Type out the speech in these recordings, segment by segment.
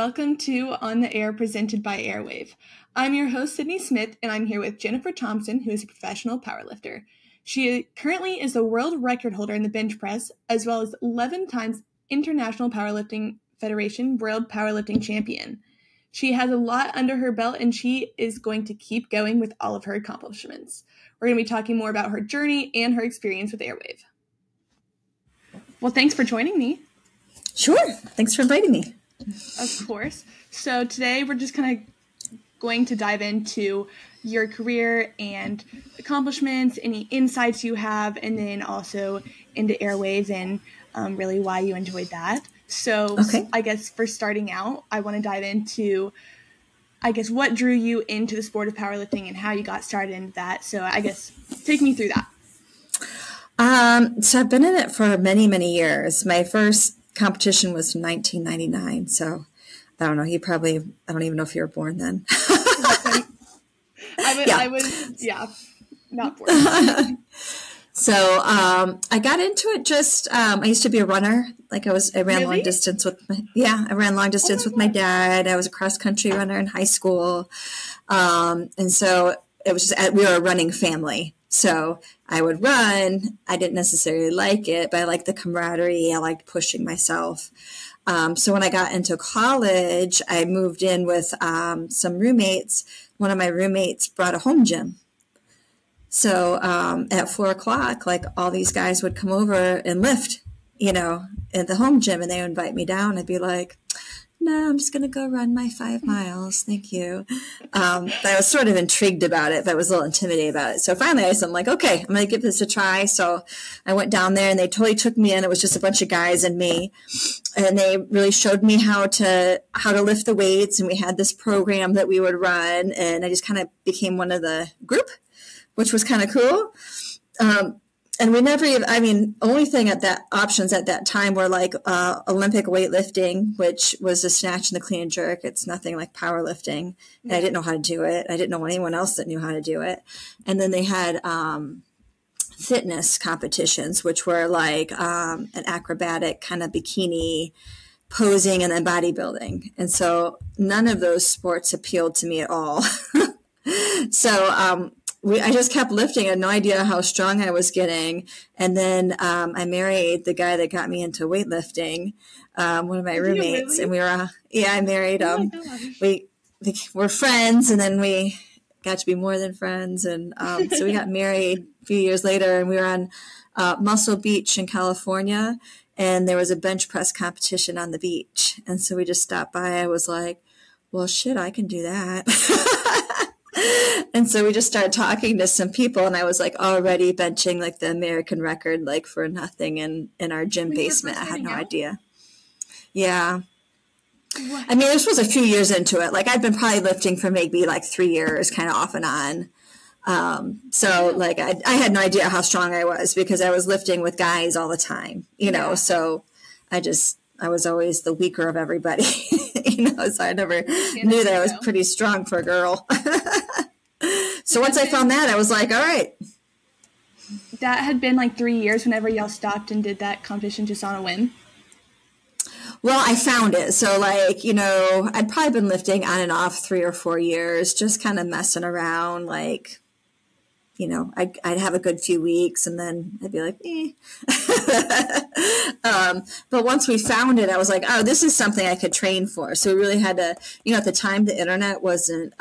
welcome to On the Air presented by Airwave. I'm your host, Sydney Smith, and I'm here with Jennifer Thompson, who is a professional powerlifter. She currently is the world record holder in the bench press, as well as 11 times International Powerlifting Federation World Powerlifting Champion. She has a lot under her belt, and she is going to keep going with all of her accomplishments. We're going to be talking more about her journey and her experience with Airwave. Well, thanks for joining me. Sure. Thanks for inviting me. Of course. So today we're just kind of going to dive into your career and accomplishments, any insights you have, and then also into Airwave and really why you enjoyed that. So okay. I guess for starting out, I want to dive into, what drew you into the sport of powerlifting and how you got started into that. So I guess take me through that. So I've been in it for many, many years. My first competition was from 1999. So I don't know. I don't even know if you were born then. I was, not born. So I got into it just, I used to be a runner. Like I ran long distance with my dad. I was a cross country runner in high school. And so it was just, we were a running family. So I would run. I didn't necessarily like it, but I liked the camaraderie. I liked pushing myself. So when I got into college, I moved in with some roommates. One of my roommates brought a home gym. So at 4:00, like all these guys would come over and lift, at the home gym, and they would invite me down. I'd be like, no, I'm just going to go run my 5 miles. Thank you. But I was sort of intrigued about it, but I was a little intimidated about it. So finally I'm like, okay, I'm going to give this a try. So I went down there and they totally took me in. It was just a bunch of guys and me. And they really showed me how to lift the weights. And we had this program that we would run. And I just kind of became one of the group, which was kind of cool. And we never even, only thing options at that time were like Olympic weightlifting, which was a snatch and the clean and jerk. It's nothing like powerlifting. And I didn't know how to do it. I didn't know anyone else that knew how to do it. And then they had fitness competitions, which were like an acrobatic kind of bikini posing and then bodybuilding. And so none of those sports appealed to me at all. So I just kept lifting. I had no idea how strong I was getting. And then I married the guy that got me into weightlifting, one of my roommates. Really? And I married him. We were friends, and then we got to be more than friends. And so we got married a few years later, and we were on Muscle Beach in California. And there was a bench press competition on the beach. And so we just stopped by. I was like, well, shit, I can do that. And so we just started talking to some people, and I was like already benching like the American record, like for nothing in our gym basement. I had no idea. Yeah. What? I mean, this was a few years into it. Like I'd been probably lifting for maybe like 3 years, kind of off and on. So like I had no idea how strong I was because I was lifting with guys all the time, know, so I was always the weaker of everybody, so I never knew that I was pretty strong for a girl. So once I found that, I was like, all right. That had been like 3 years whenever y'all stopped and did that competition just on a whim? Well, I found it. So like, I'd probably been lifting on and off 3 or 4 years, just kind of messing around, like, I'd have a good few weeks and then I'd be like, eh. But once we found it, I was like, oh, this is something I could train for. So we really had to, at the time the internet wasn't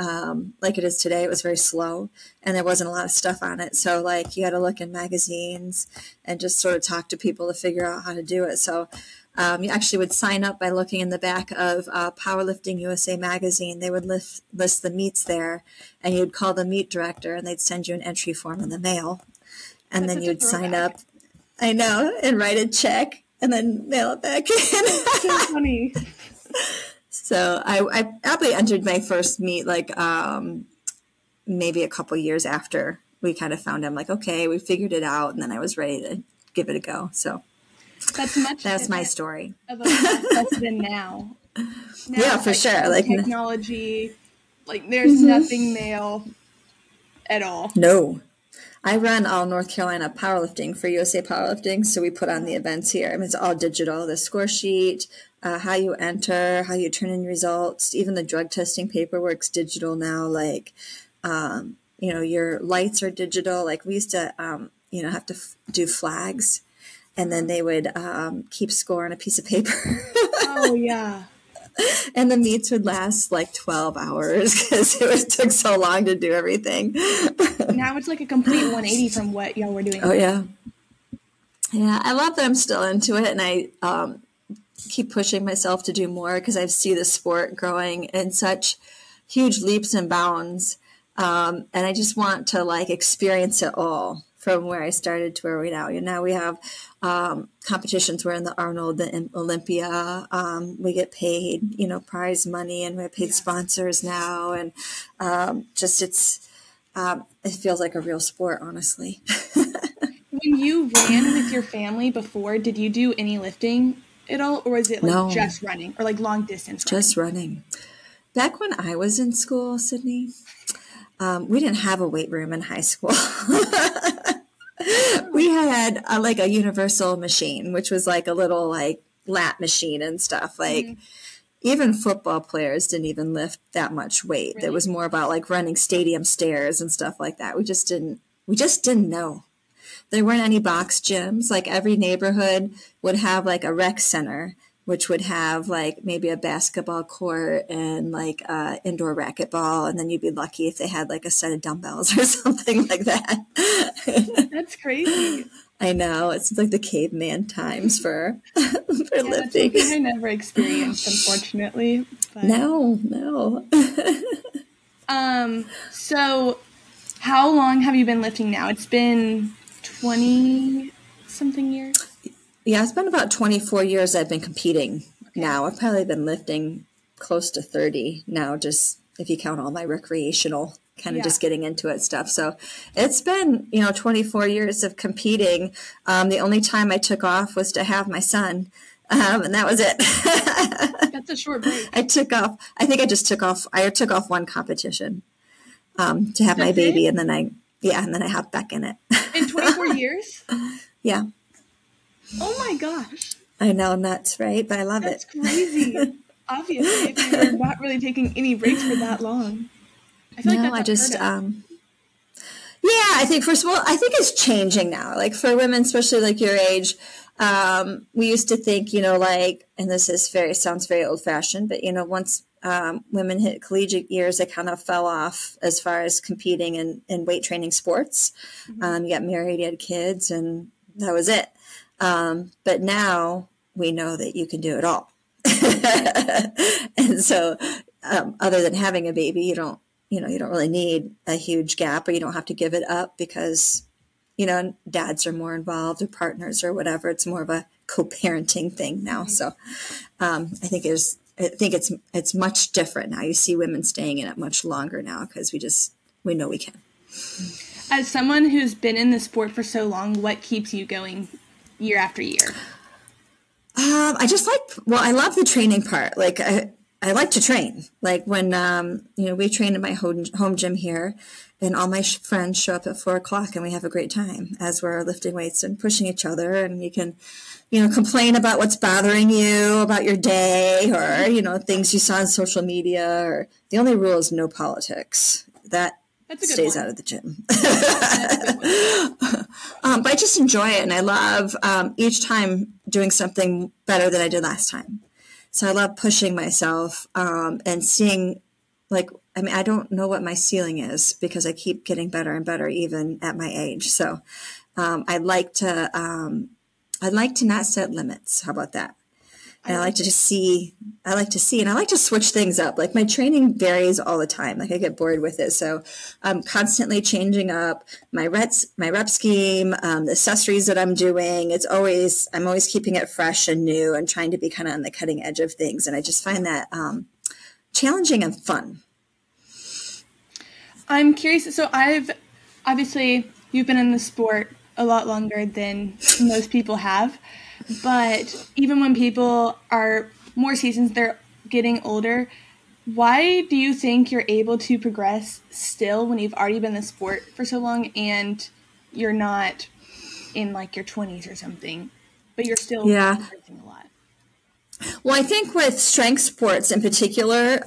like it is today. It was very slow and there wasn't a lot of stuff on it. So like you had to look in magazines and just sort of talk to people to figure out how to do it. So you actually would sign up by looking in the back of Powerlifting USA magazine. They would list the meets there, and you'd call the meet director, and they'd send you an entry form in the mail. And then you'd sign up, I know, and write a check, and then mail it back in. So funny. So I probably entered my first meet like maybe a couple years after we kind of found it. I'm like, okay, we figured it out, and then I was ready to give it a go. So. That's my story. Of a process than now. Yeah, for sure. Like technology, like there's nothing male at all. No. I run all North Carolina powerlifting for USA Powerlifting, so we put on the events here. I mean, it's all digital. The score sheet, how you enter, how you turn in results. Even the drug testing paperwork's digital now. Like, your lights are digital. Like we used to, have to do flags, and then they would keep score on a piece of paper. Oh, yeah. And the meets would last like 12 hours because it took so long to do everything. Now it's like a complete 180 from what y'all were doing. Oh, yeah. Yeah, I love that I'm still into it, and I keep pushing myself to do more because I see the sport growing in such huge leaps and bounds. And I just want to like experience it all from where I started to where we now. Now we have competitions. We're in the Arnold, the Olympia. We get paid, prize money, and we have paid sponsors now. And it feels like a real sport, honestly. When you ran with your family before, did you do any lifting at all, or was it just running, or like long distance running? Just running. Back when I was in school, Sydney, we didn't have a weight room in high school. We had a universal machine, which was like a little like lat machine and stuff. Like even football players didn't even lift that much weight. Really? It was more about like running stadium stairs and stuff like that. We just didn't know. There weren't any box gyms. Like every neighborhood would have like a rec center, which would have like maybe a basketball court and like indoor racquetball. And then you'd be lucky if they had like a set of dumbbells or something like that. That's crazy. I know. It's like the caveman times for lifting. That's something I never experienced, unfortunately. But... No. So how long have you been lifting now? It's been 20-something years? Yeah, it's been about 24 years I've been competing now. I've probably been lifting close to 30 now, just if you count all my recreational kind of just getting into it stuff. So it's been, 24 years of competing. The only time I took off was to have my son, and that was it. That's a short break. I took off one competition to have my baby, and then I hopped back in it. In 24 years? Yeah. Oh my gosh. I know, nuts, right? But I love it. That's crazy. Obviously, if you were not really taking any breaks for that long. I feel like that's I think I think it's changing now. Like for women, especially like your age, we used to think, and this sounds very old fashioned, but once women hit collegiate years, they kind of fell off as far as competing in weight training sports. You got married, you had kids, and that was it. But now we know that you can do it all. And so, other than having a baby, you don't really need a huge gap, or you don't have to give it up because, dads are more involved or partners or whatever. It's more of a co-parenting thing now. So, I think it's much different now. You see women staying in it much longer now because we know we can. As someone who's been in the sport for so long, what keeps you going year after year? I love the training part. Like I like to train. Like when, we train in my home gym here, and all my friends show up at 4:00 and we have a great time as we're lifting weights and pushing each other. And you can, complain about what's bothering you about your day, or, things you saw on social media, or the only rule is no politics. That stays out of the gym. But I just enjoy it, and I love each time doing something better than I did last time. So I love pushing myself and seeing, I don't know what my ceiling is because I keep getting better and better even at my age. So I'd like to not set limits. How about that? And I like to see, and I like to switch things up. Like my training varies all the time. Like I get bored with it. So I'm constantly changing up my rep scheme, the accessories that I'm doing. I'm always keeping it fresh and new and trying to be kind of on the cutting edge of things. And I just find that challenging and fun. I'm curious. So obviously you've been in the sport a lot longer than most people have. But even when people are more seasoned, they're getting older, why do you think you're able to progress still when you've already been in the sport for so long and you're not in like your 20s or something, but you're still progressing a lot? Well, I think with strength sports in particular,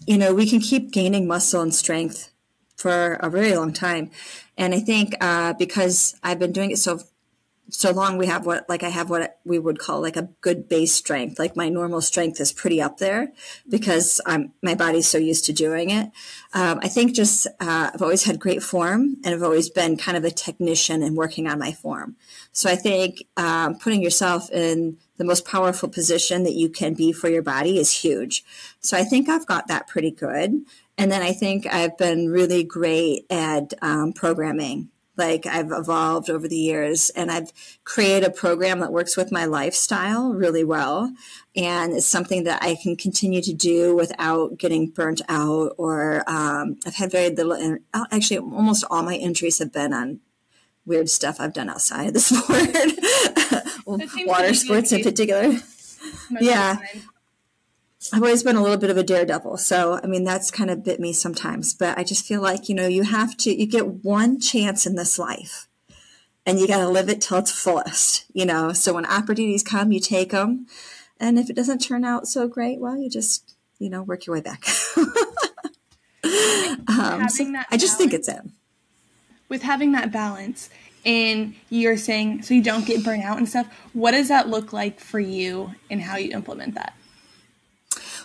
we can keep gaining muscle and strength for a very long time. And I think because I've been doing it so long, I have what we would call like a good base strength. Like my normal strength is pretty up there because my body's so used to doing it. I think just I've always had great form, and I've always been kind of a technician in working on my form. So I think putting yourself in the most powerful position that you can be for your body is huge. So I think I've got that pretty good. And then I think I've been really great at programming. Like I've evolved over the years, and I've created a program that works with my lifestyle really well. And it's something that I can continue to do without getting burnt out, or I've had very little, actually almost all my injuries have been on weird stuff I've done outside of the sport, water sports in particular. Yeah. I've always been a little bit of a daredevil. So, I mean, that's kind of bit me sometimes, but I just feel like, you get one chance in this life, and you got to live it till its fullest, so when opportunities come, you take them. And if it doesn't turn out so great, well, you just, work your way back. I just think it's it. With having that balance, and you're saying, so you don't get burnt out and stuff, what does that look like for you and how you implement that?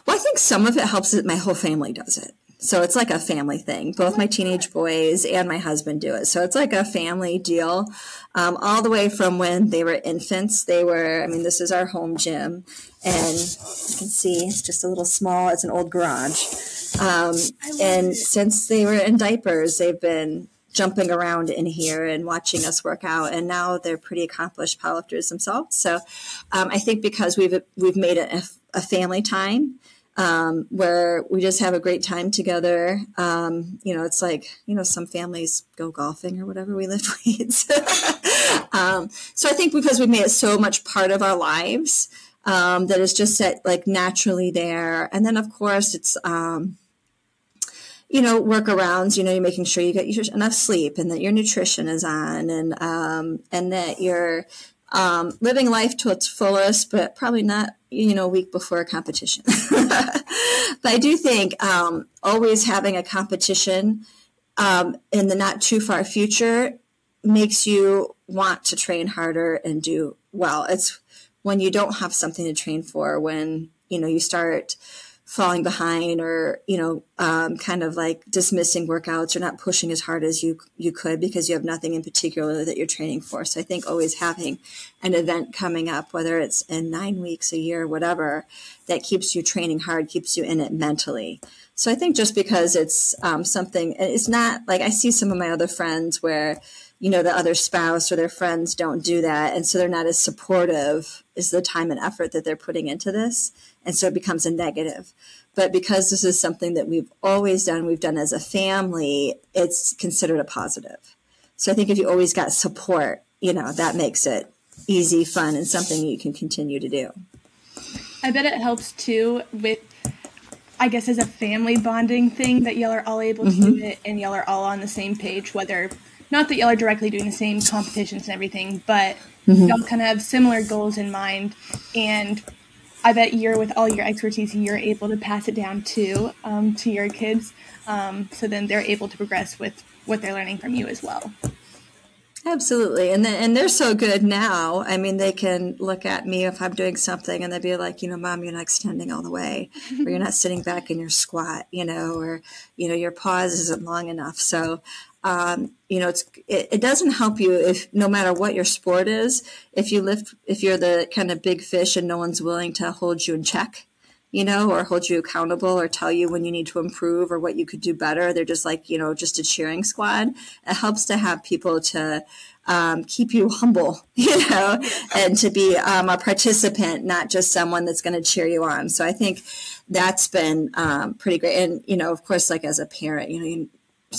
Well, I think some of it helps that my whole family does it. So it's like a family thing. Both my teenage boys and my husband do it. So it's like a family deal. All the way from when they were infants, this is our home gym. And you can see it's just a little small. It's an old garage. And since they were in diapers, they've been jumping around in here and watching us work out. And now they're pretty accomplished powerlifters themselves. So I think because we've made it a family time, where we just have a great time together. It's like, some families go golfing or whatever, we lift weights. So I think because we've made it so much part of our lives, that it's just set like naturally there. And then of course it's, workarounds, you're making sure you get enough sleep, and that your nutrition is on, and that you're, living life to its fullest, but probably not, a week before a competition. But I do think always having a competition in the not too far future makes you want to train harder and do well. It's when you don't have something to train for, when, you start falling behind, or, kind of like dismissing workouts or not pushing as hard as you could because you have nothing in particular that you're training for. So I think always having an event coming up, whether it's in 9 weeks, a year, whatever, that keeps you training hard, keeps you in it mentally. So I think just because it's something, it's not like I see some of my other friends where, the other spouse or their friends don't do that. And so they're not as supportive as the time and effort that they're putting into this. And so it becomes a negative. But because this is something that we've always done, we've done as a family, it's considered a positive. So I think if you always got support, that makes it easy, fun, and something you can continue to do. I bet it helps too with, I guess, as a family bonding thing, that y'all are all able to do it, and y'all are all on the same page, whether, not that y'all are directly doing the same competitions and everything, but y'all kind of have similar goals in mind. And I bet with all your expertise, you're able to pass it down to your kids. So then they're able to progress with what they're learning from you as well. Absolutely. And they're so good now. I mean, they can look at me if I'm doing something and they'd be like, Mom, you're not extending all the way, or you're not sitting back in your squat, or, your pause isn't long enough. So, it doesn't help you if, no matter what your sport is, if you're the kind of big fish and no one's willing to hold you in check, or hold you accountable, or tell you when you need to improve or what you could do better. They're just like, just a cheering squad. It helps to have people to keep you humble, and to be a participant, not just someone that's going to cheer you on. So I think that's been pretty great. And, of course, like as a parent, you're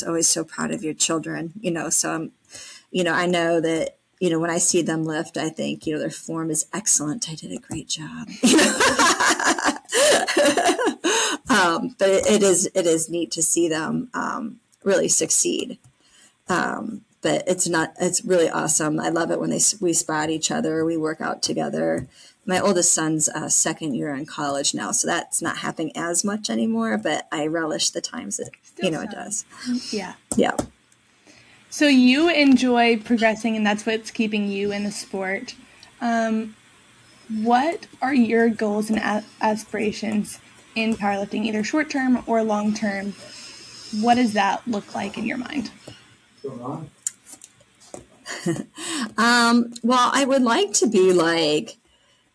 always so proud of your children, so I know that, when I see them lift, I think, their form is excellent. I did a great job. But it is neat to see them really succeed. But it's really awesome. I love it when we spot each other, we work out together. my oldest son's second year in college now, so that's not happening as much anymore, but I relish the times that, it does. Yeah. Yeah. So you enjoy progressing, and that's what's keeping you in the sport. What are your goals and aspirations in powerlifting, either short-term or long-term? What does that look like in your mind? Well, I would like to be like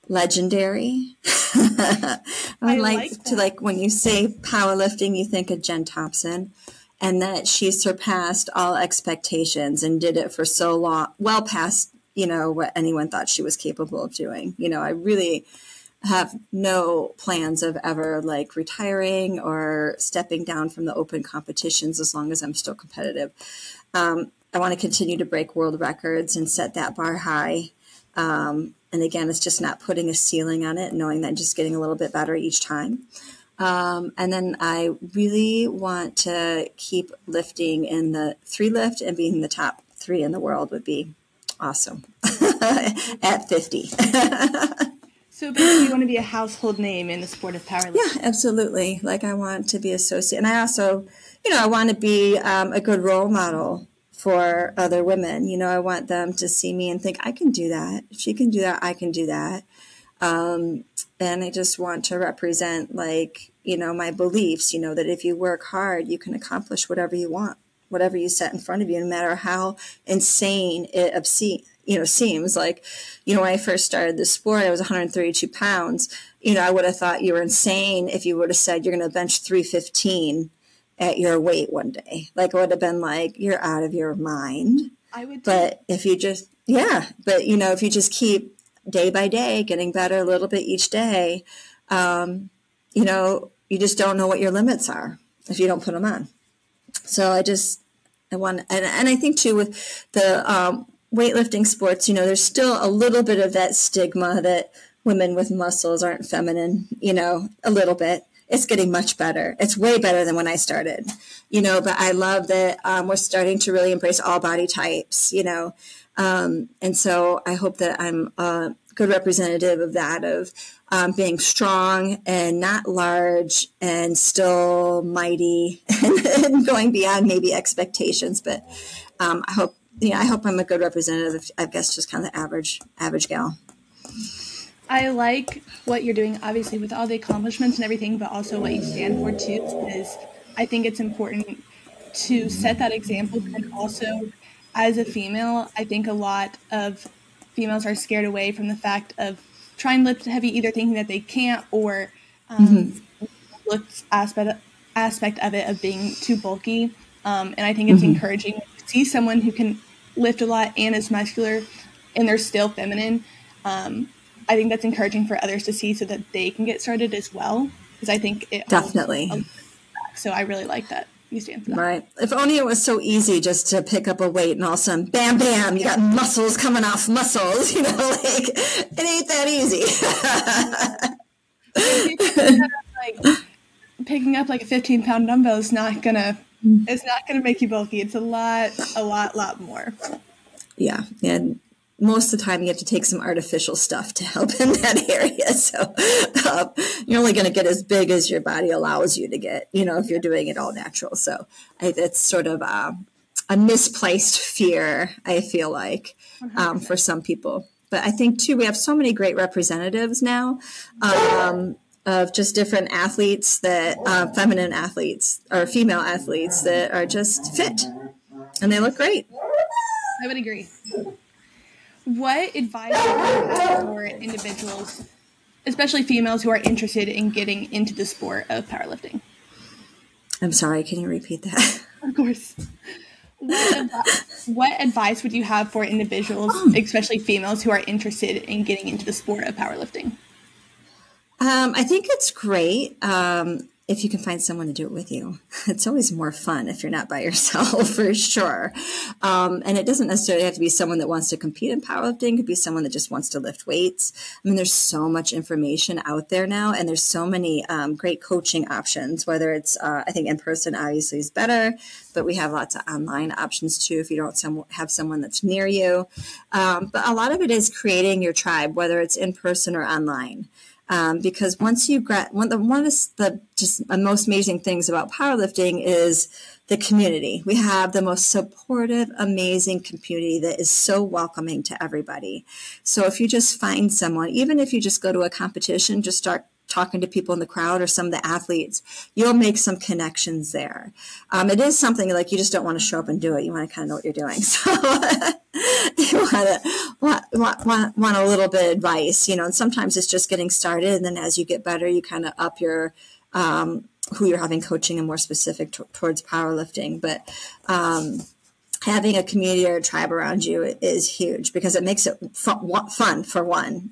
legendary. I like to, like, when you say powerlifting, you think of Jen Thompson, and that she surpassed all expectations and did it for so long, well past, what anyone thought she was capable of doing. I really have no plans of ever like retiring or stepping down from the open competitions as long as I'm still competitive. I want to continue to break world records and set that bar high. And again, it's just not putting a ceiling on it, knowing that I'm just getting a little bit better each time. And then I really want to keep lifting in the 3 lift, and being the top 3 in the world would be awesome at 50. So basically you want to be a household name in the sport of powerlifting. Yeah, absolutely. Like, I want to be associated. And I also, I want to be a good role model for other women. I want them to see me and think, I can do that. If she can do that, I can do that. And I just want to represent, like, my beliefs, that if you work hard, you can accomplish whatever you want, whatever you set in front of you, no matter how insane it seems. Like, when I first started the sport, I was 132 pounds. I would have thought you were insane if you would have said you're going to bench 315 at your weight one day. Like, it would have been like, you're out of your mind. I would. But if you just, if you just keep day by day getting better a little bit each day, you just don't know what your limits are if you don't put them on. So I want, and I think too with the weightlifting sports, there's still a little bit of that stigma that women with muscles aren't feminine, a little bit. It's getting much better. It's way better than when I started, but I love that we're starting to really embrace all body types, and so I hope that I'm a good representative of that, of being strong and not large and still mighty and going beyond maybe expectations. But I hope I'm a good representative of, I guess, just kind of the average gal. I like what you're doing, obviously, with all the accomplishments and everything, but also what you stand for, too, because I think it's important to set that example. And also, as a female, I think a lot of females are scared away from the fact of trying to lift heavy, either thinking that they can't, or looks aspect of it of being too bulky. And I think it's encouraging to see someone who can lift a lot and is muscular and they're still feminine. I think that's encouraging for others to see so that they can get started as well, because I think it definitely. So I really like that you stand for that. Right. If only it was so easy just to pick up a weight and all of a sudden, bam, bam, you got muscles coming off muscles. Like, it ain't that easy. Picking up like a 15-pound dumbbell is not gonna make you bulky. It's a lot more. Yeah, and most of the time you have to take some artificial stuff to help in that area. So you're only going to get as big as your body allows you to get, if you're doing it all natural. So it's sort of a misplaced fear, I feel like, for some people. But I think, too, we have so many great representatives now of just different athletes that feminine athletes or female athletes that are just fit and they look great. I would agree. What advice would you have for individuals, especially females, who are interested in getting into the sport of powerlifting? I'm sorry, can you repeat that? Of course. What advice would you have for individuals, especially females, who are interested in getting into the sport of powerlifting? I think it's great if you can find someone to do it with you. It's always more fun if you're not by yourself, for sure. And it doesn't necessarily have to be someone that wants to compete in powerlifting. It could be someone that just wants to lift weights. I mean, there's so much information out there now, and there's so many great coaching options, whether it's, I think in person obviously is better, but we have lots of online options too if you don't have someone that's near you. But a lot of it is creating your tribe, whether it's in person or online. Because once you get one of the most amazing things about powerlifting is the community. We have the most supportive, amazing community that is so welcoming to everybody. So if you just find someone, even if you just go to a competition, just start talking to people in the crowd or some of the athletes, you'll make some connections there. It is something like you just don't want to show up and do it. You want to kind of know what you're doing. So you want a little bit of advice, and sometimes it's just getting started. And then as you get better, you kind of up your, who you're having coaching and more specific towards powerlifting. But, having a community or a tribe around you is huge because it makes it fun for one,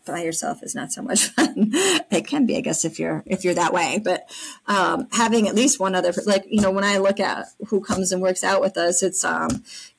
by yourself is not so much fun. It can be, I guess, if you're that way, but, having at least one other, when I look at who comes and works out with us, it's,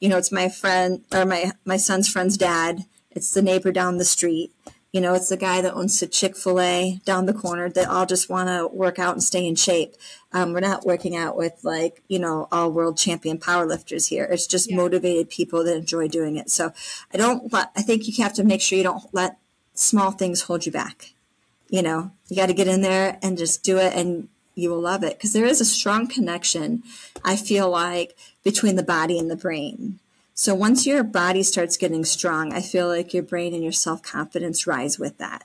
it's my friend or my son's friend's dad. It's the neighbor down the street. It's the guy that owns the Chick-fil-A down the corner that all just want to work out and stay in shape. We're not working out with all world champion powerlifters here. It's just motivated people that enjoy doing it. So I think you have to make sure you don't let small things hold you back. You got to get in there and just do it, and you will love it because there is a strong connection, I feel like, between the body and the brain. So once your body starts getting strong, I feel like your brain and your self-confidence rise with that.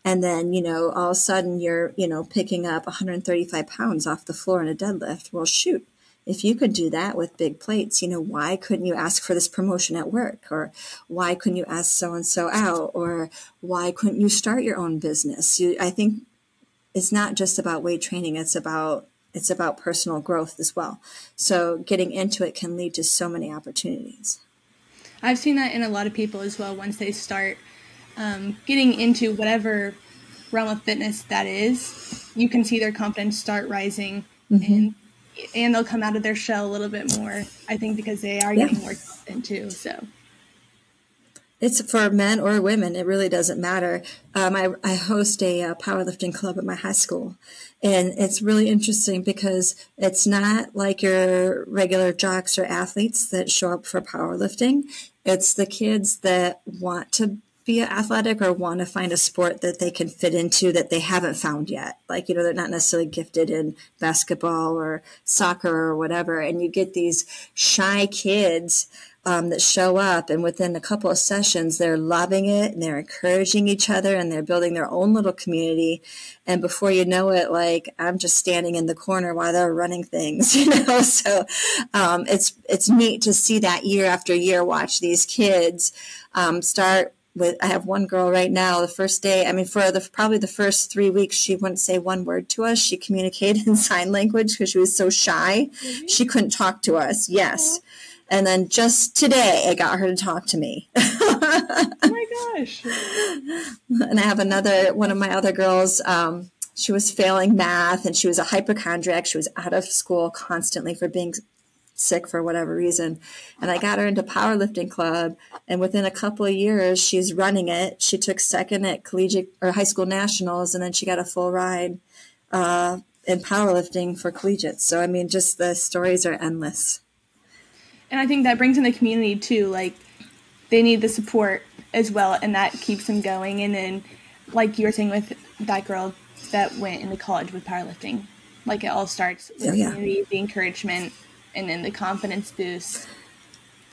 And then, all of a sudden you're, picking up 135 pounds off the floor in a deadlift. Well, shoot. If you could do that with big plates, why couldn't you ask for this promotion at work? Or why couldn't you ask so-and-so out? Or why couldn't you start your own business? I think it's not just about weight training. It's about personal growth as well. So getting into it can lead to so many opportunities. I've seen that in a lot of people as well. Once they start getting into whatever realm of fitness that is, you can see their confidence start rising, and they'll come out of their shell a little bit more, I think, because they are getting more confident too. So it's for men or women. It really doesn't matter. I host a powerlifting club at my high school, and it's really interesting because it's not like your regular jocks or athletes that show up for powerlifting. It's the kids that want to be athletic or want to find a sport that they can fit into that they haven't found yet. They're not necessarily gifted in basketball or soccer or whatever. And you get these shy kids that show up, and within a couple of sessions, they're loving it and they're encouraging each other and they're building their own little community. And before you know it, I'm just standing in the corner while they're running things, So it's neat to see that year after year, watch these kids start. I have one girl right now, the first day, for probably the first 3 weeks, she wouldn't say one word to us. She communicated in sign language because she was so shy. Mm-hmm. She couldn't talk to us. Yes. And then just today, I got her to talk to me. Oh my gosh. And I have one of my other girls, she was failing math and she was a hypochondriac. She was out of school constantly for being sick for whatever reason. And I got her into powerlifting club, and within a couple of years, she's running it. She took second at collegiate or high school nationals, and then she got a full ride in powerlifting for collegiate. So, just the stories are endless. And I think that brings in the community too. They need the support as well, and that keeps them going. And then, like you were saying with that girl that went into college with powerlifting, it all starts with the community, the encouragement, and then the confidence boost.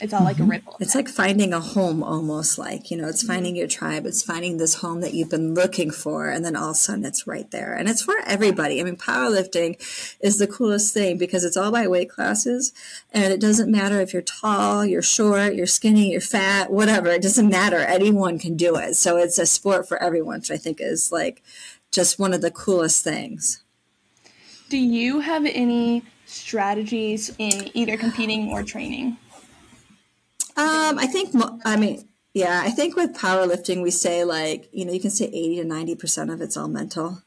It's all like a ripple. It's like finding a home almost it's finding your tribe. It's finding this home that you've been looking for. And then all of a sudden it's right there. And it's for everybody. Powerlifting is the coolest thing because it's all by weight classes. And it doesn't matter if you're tall, you're short, you're skinny, you're fat, whatever. It doesn't matter. Anyone can do it. So it's a sport for everyone, which I think is just one of the coolest things. Do you have any strategies in either competing or training? I think with powerlifting, we say you can say 80 to 90% of it's all mental.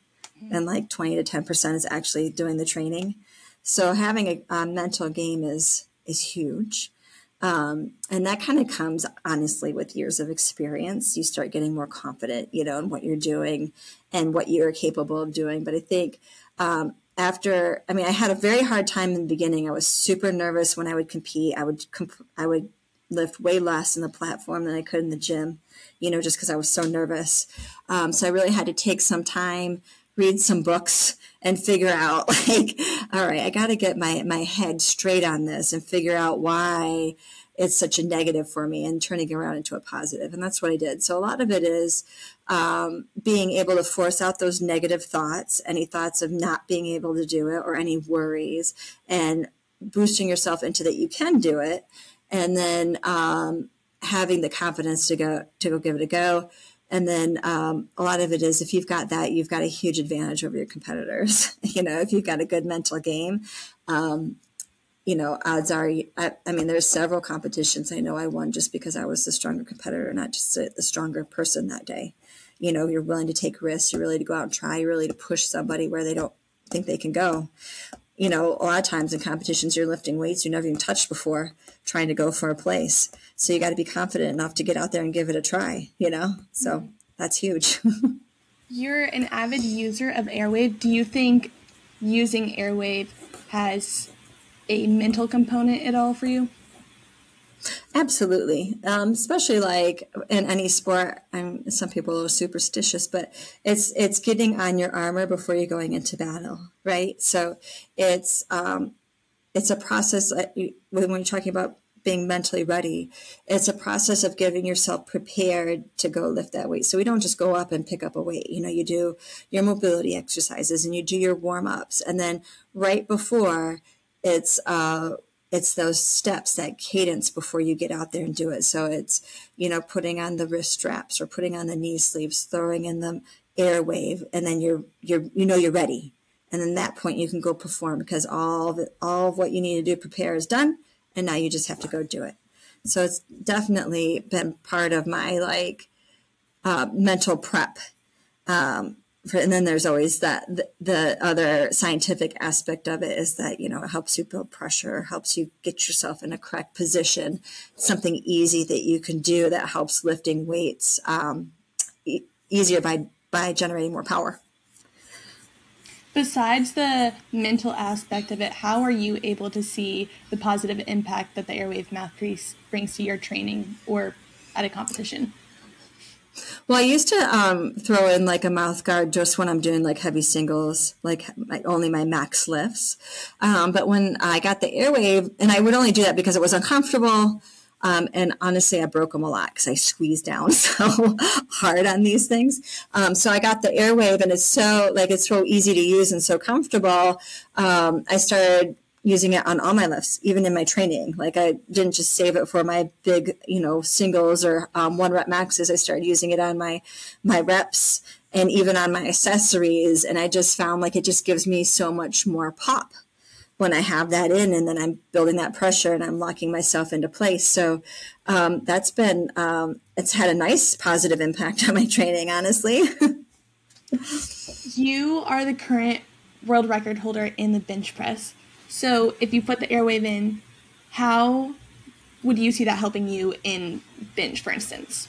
and like 20 to 10% is actually doing the training. So having a mental game is huge. And that kind of comes honestly with years of experience. You start getting more confident, you know, in what you're doing and what you're capable of doing. But I think, I had a very hard time in the beginning. I was super nervous when I would compete. I would lift way less in the platform than I could in the gym, you know, just because I was so nervous. So I really had to take some time, read some books, and figure out like, all right, I got to get my head straight on this and figure out why it's such a negative for me and turning it around into a positive. And that's what I did. So a lot of it is being able to force out those negative thoughts, any thoughts of not being able to do it or any worries, and boosting yourself into that you can do it. And then having the confidence to go give it a go. And then a lot of it is if you've got that, you've got a huge advantage over your competitors. You know, if you've got a good mental game, you know, odds are, there's several competitions I know I won just because I was the stronger competitor, not just the stronger person that day. You know, you're willing to take risks, you're willing to go out and try, you're willing to push somebody where they don't think they can go. You know, a lot of times in competitions, you're lifting weights you never even touched before, trying to go for a place. So you got to be confident enough to get out there and give it a try, you know? So that's huge. You're an avid user of Airwave. Do you think using Airwave has a mental component at all for you? Absolutely. Especially like in any sport, some people are superstitious, but it's getting on your armor before you're going into battle, right? So it's a process when you're talking about being mentally ready, it's a process of getting yourself prepared to go lift that weight. So we don't just go up and pick up a weight. You know, you do your mobility exercises and you do your warm-ups. And then right before it's those steps, that cadence before you get out there and do it. So it's, you know, putting on the wrist straps or putting on the knee sleeves, throwing in the Airwave, and then you're ready. And then that point you can go perform because all of what you need to do prepare is done. And now you just have to go do it. So it's definitely been part of my mental prep. And then there's always the other scientific aspect of it is that, you know, it helps you build pressure, helps you get yourself in a correct position, something easy that you can do that helps lifting weights easier by generating more power. Besides the mental aspect of it, how are you able to see the positive impact that the Airwave mouthpiece brings to your training or at a competition? Well, I used to throw in like a mouth guard just when I'm doing like heavy singles, like only my max lifts. But when I got the Airwave, and I would only do that because it was uncomfortable. And honestly, I broke them a lot because I squeezed down so hard on these things. So I got the Airwave, and it's so easy to use and so comfortable. I started using it on all my lifts, even in my training. Like I didn't just save it for my big, you know, singles or 1 rep maxes. I started using it on my reps and even on my accessories. And I just found like it just gives me so much more pop when I have that in, and then I'm building that pressure and I'm locking myself into place. So that's been, it's had a nice positive impact on my training, honestly. You are the current world record holder in the bench press. So if you put the Airwave in, how would you see that helping you in bench, for instance?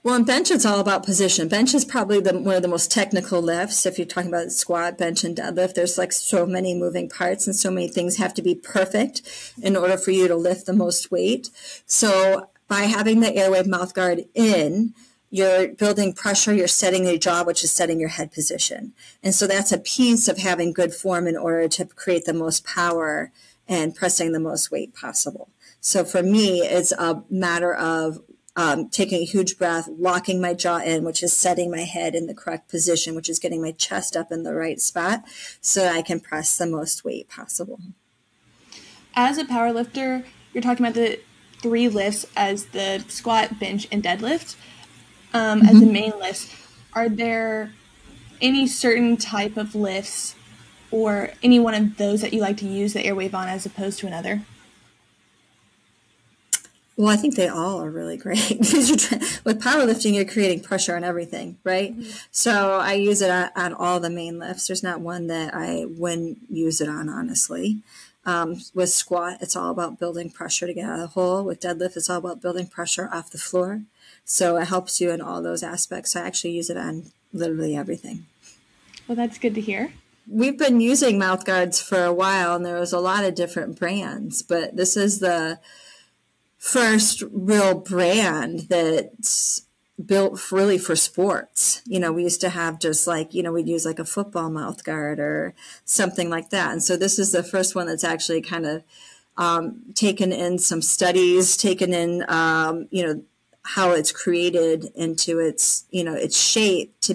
Well, in bench, it's all about position. Bench is probably one of the most technical lifts. If you're talking about squat, bench, and deadlift, there's like so many moving parts and so many things have to be perfect in order for you to lift the most weight. So by having the Airwave mouthguard in, you're building pressure, you're setting your jaw, which is setting your head position. And so that's a piece of having good form in order to create the most power and pressing the most weight possible. So for me, it's a matter of taking a huge breath, locking my jaw in, which is setting my head in the correct position, which is getting my chest up in the right spot so that I can press the most weight possible. As a power lifter, you're talking about the 3 lifts as the squat, bench, and deadlift. As the main lifts, are there any certain type of lifts or any one of those that you like to use the Airwave on as opposed to another? Well, I think they all are really great. With powerlifting, you're creating pressure on everything, right? Mm-hmm. So I use it on all the main lifts. There's not one that I wouldn't use it on, honestly. With squat, it's all about building pressure to get out of the hole. With deadlift, it's all about building pressure off the floor. So it helps you in all those aspects. So I actually use it on literally everything. Well, that's good to hear. We've been using mouth guards for a while, and there was a lot of different brands, but this is the first real brand that's built really for sports. You know, we used to have just like, you know, we'd use like a football mouth guard or something like that. And so this is the first one that's actually kind of taken in some studies, taken in, you know, how it's created into its, you know, its shape to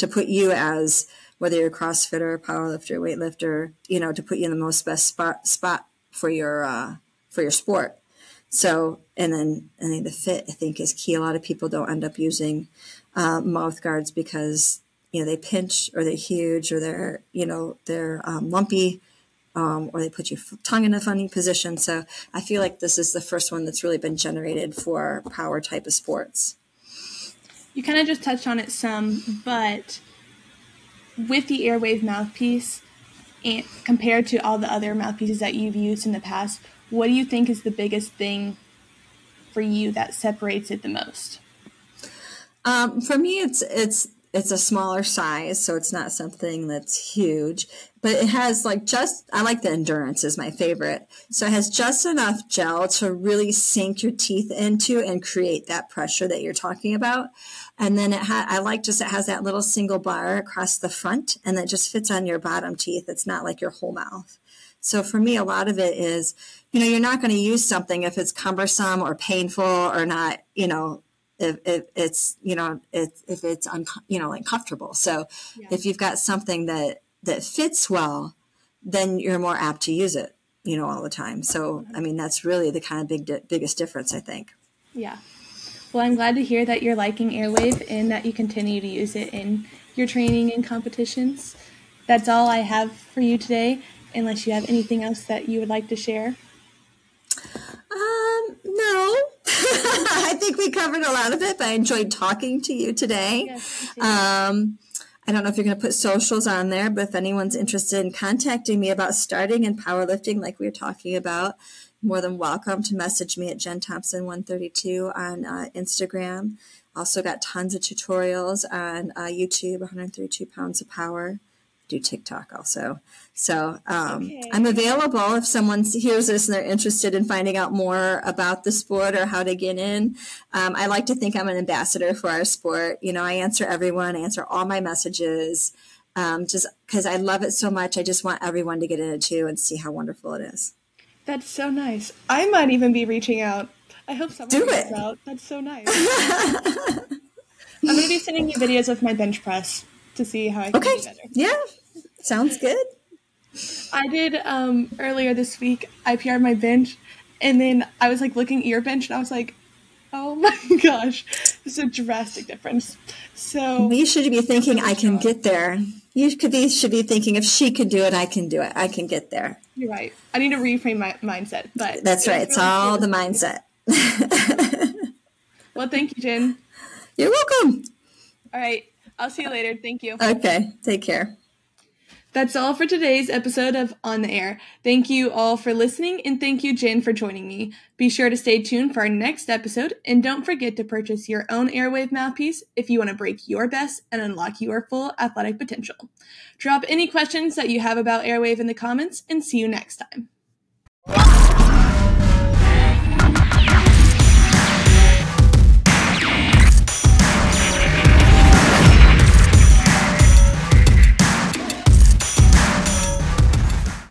put you as, whether you're a CrossFitter, powerlifter, weightlifter, you know, to put you in the most best spot for your sport. So, and then the fit, I think, is key. A lot of people don't end up using mouth guards because, you know, they pinch or they're huge or they're, you know, they're lumpy or they put your tongue in a funny position. So I feel like this is the first one that's really been generated for power type of sports. You kind of just touched on it some, but with the Airwave mouthpiece, and compared to all the other mouthpieces that you've used in the past, what do you think is the biggest thing for you that separates it the most? For me, it's a smaller size, so it's not something that's huge, but it has like I like the endurance is my favorite. So it has just enough gel to really sink your teeth into and create that pressure that you're talking about. And then it has that little single bar across the front, and that just fits on your bottom teeth. It's not like your whole mouth. So for me, a lot of it is, you know, you're not going to use something if it's cumbersome or painful or not, you know, if it's, you know, if it's, you know, uncomfortable. So yeah. If you've got something that fits well, then you're more apt to use it, you know, all the time. So, I mean, that's really the kind of biggest difference, I think. Yeah. Well, I'm glad to hear that you're liking Airwave and that you continue to use it in your training and competitions. That's all I have for you today, unless you have anything else that you would like to share. No. I think we covered a lot of it, but I enjoyed talking to you today. Yes, I don't know if you're going to put socials on there, but if anyone's interested in contacting me about starting in powerlifting like we were talking about, more than welcome to message me at Jen Thompson 132 on Instagram. Also got tons of tutorials on YouTube, 132 pounds of power. Do TikTok also. So okay. I'm available if someone hears this and they're interested in finding out more about the sport or how to get in. I like to think I'm an ambassador for our sport. You know, I answer everyone, I answer all my messages, just because I love it so much. I just want everyone to get in it too and see how wonderful it is. That's so nice. I might even be reaching out. I hope someone reaches out. That's so nice. I'm going to be sending you videos of my bench press to see how I can do better. Yeah, sounds good. I did earlier this week, I PR'd my bench, and then I was like looking at your bench, and I was like, oh my gosh, it's a drastic difference. So you should be thinking, I can get there. You should be thinking, if she can do it, I can do it. I can get there. You're right. I need to reframe my mindset. But that's right. It's really all the mindset. Well, thank you, Jen. You're welcome. All right. I'll see you later. Thank you. Okay. Take care. That's all for today's episode of On the Air. Thank you all for listening, and thank you, Jen, for joining me. Be sure to stay tuned for our next episode, and don't forget to purchase your own Airwave mouthpiece if you want to break your best and unlock your full athletic potential. Drop any questions that you have about Airwave in the comments, and see you next time.